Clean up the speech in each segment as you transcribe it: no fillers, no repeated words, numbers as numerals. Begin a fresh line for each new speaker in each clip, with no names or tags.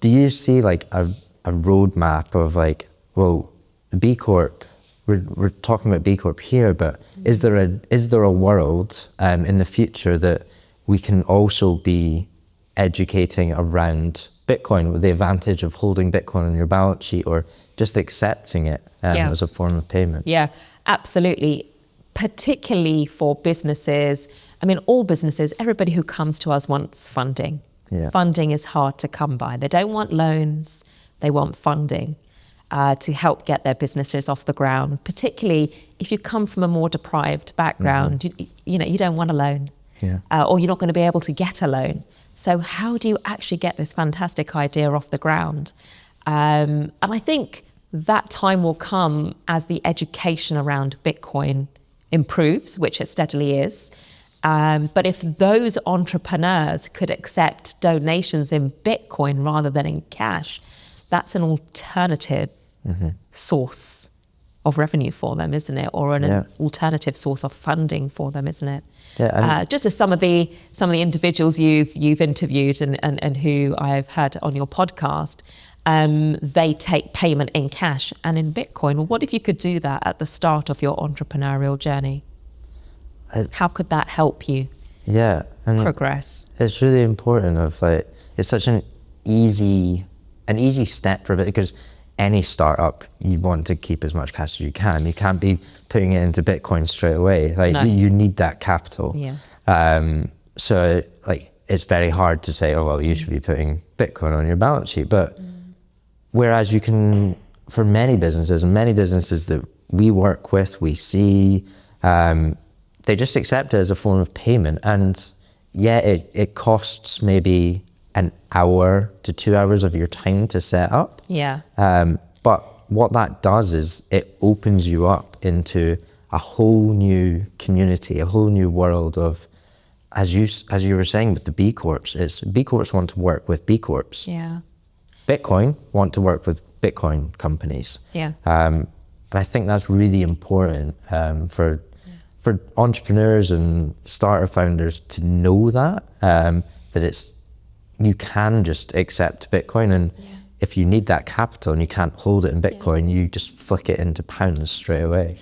Do you see like a roadmap of like, well, B Corp, we're talking about B Corp here, but is there a world in the future that we can also be educating around Bitcoin with the advantage of holding Bitcoin on your balance sheet or just accepting it as a form of payment?
Yeah, absolutely. Particularly for businesses. I mean, all businesses, everybody who comes to us wants funding.
Yeah.
Funding is hard to come by. They don't want loans, they want funding to help get their businesses off the ground, particularly if you come from a more deprived background. You don't want a loan, or you're not going to be able to get a loan. So how do you actually get this fantastic idea off the ground? And I think that time will come as the education around Bitcoin improves, which it steadily is. But if those entrepreneurs could accept donations in Bitcoin rather than in cash, that's an alternative source of revenue for them, isn't it? Or an alternative source of funding for them, isn't it?
Yeah,
just as some of the individuals you've interviewed and who I've had on your podcast, they take payment in cash and in Bitcoin. Well, what if you could do that at the start of your entrepreneurial journey? How could that help you progress?
It's really important it's such an easy step for it, because any startup, you want to keep as much cash as you can. You can't be putting it into Bitcoin straight away. You need that capital. So it's very hard to say, oh, well, you should be putting Bitcoin on your balance sheet. But whereas you can, for many businesses that we work with, we see, they just accept it as a form of payment. And it costs maybe an hour to 2 hours of your time to set up. But what that does is it opens you up into a whole new community, a whole new world of, as you were saying with the B Corps, B Corps want to work with B Corps. Bitcoin want to work with Bitcoin companies. And I think that's really important for entrepreneurs and starter founders to know that you can just accept Bitcoin, and if you need that capital and you can't hold it in Bitcoin, you just flick it into pounds straight away.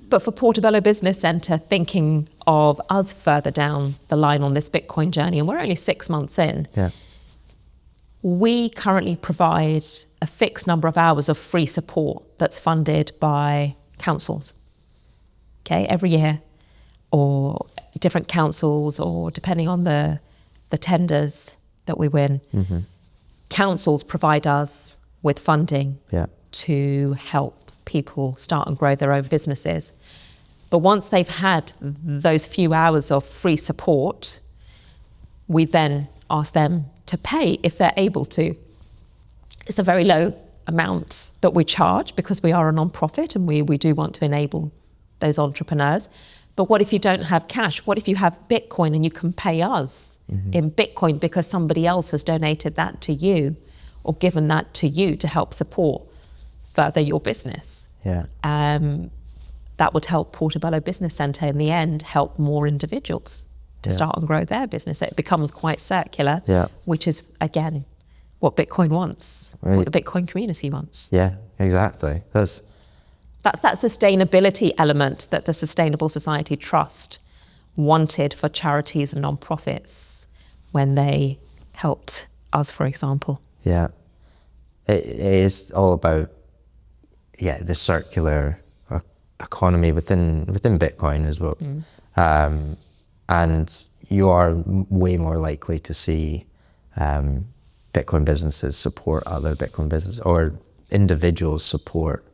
But for Portobello Business Centre, thinking of us further down the line on this Bitcoin journey, and we're only 6 months in, we currently provide a fixed number of hours of free support that's funded by councils, every year, or different councils, or depending on the tenders that we win. Councils provide us with funding to help people start and grow their own businesses. But once they've had those few hours of free support, we then ask them to pay if they're able to. It's a very low amount that we charge because we are a non-profit and we do want to enable those entrepreneurs. But what if you don't have cash? What if you have Bitcoin and you can pay us in Bitcoin because somebody else has donated that to you or given that to you to help support further your business? That would help Portobello Business Centre in the end help more individuals to start and grow their business. It becomes quite circular, which is, again, what Bitcoin wants, what the Bitcoin community wants.
Yeah, exactly. That's
that sustainability element that the Sustainable Society Trust wanted for charities and non-profits when they helped us, for example.
Yeah, it is all about the circular economy within Bitcoin as well. And you are way more likely to see Bitcoin businesses support other Bitcoin businesses, or individuals support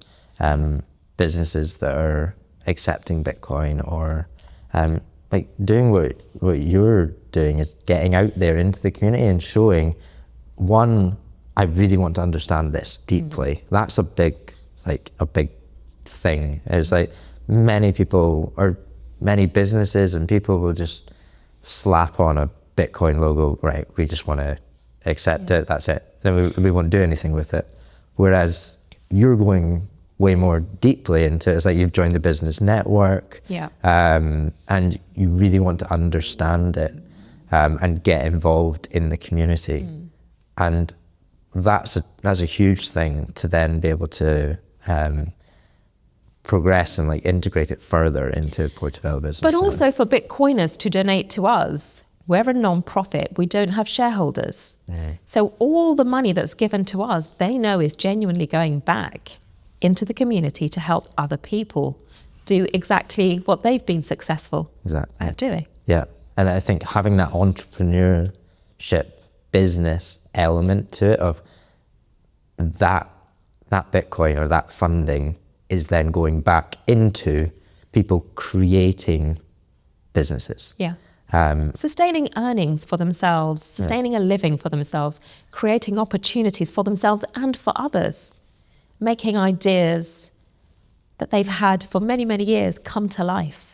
businesses that are accepting Bitcoin, or doing what you're doing is getting out there into the community and showing, one, I really want to understand this deeply. That's a big thing. It's many people or many businesses and people will just slap on a Bitcoin logo, right? We just want to accept it, that's it. Then we won't do anything with it. Whereas you're going way more deeply into it. It's like you've joined the business network, and you really want to understand it and get involved in the community. And that's a huge thing to then be able to progress and like integrate it further into Portobello Business
But
Centre.
also for Bitcoiners to donate to us. We're a non-profit. We don't have shareholders. So all the money that's given to us, they know is genuinely going back into the community to help other people do exactly what they've been successful at doing.
Yeah. And I think having that entrepreneurship business element to it of that Bitcoin or that funding is then going back into people creating businesses.
Yeah. Sustaining earnings for themselves, sustaining a living for themselves, creating opportunities for themselves and for others, making ideas that they've had for many, many years come to life.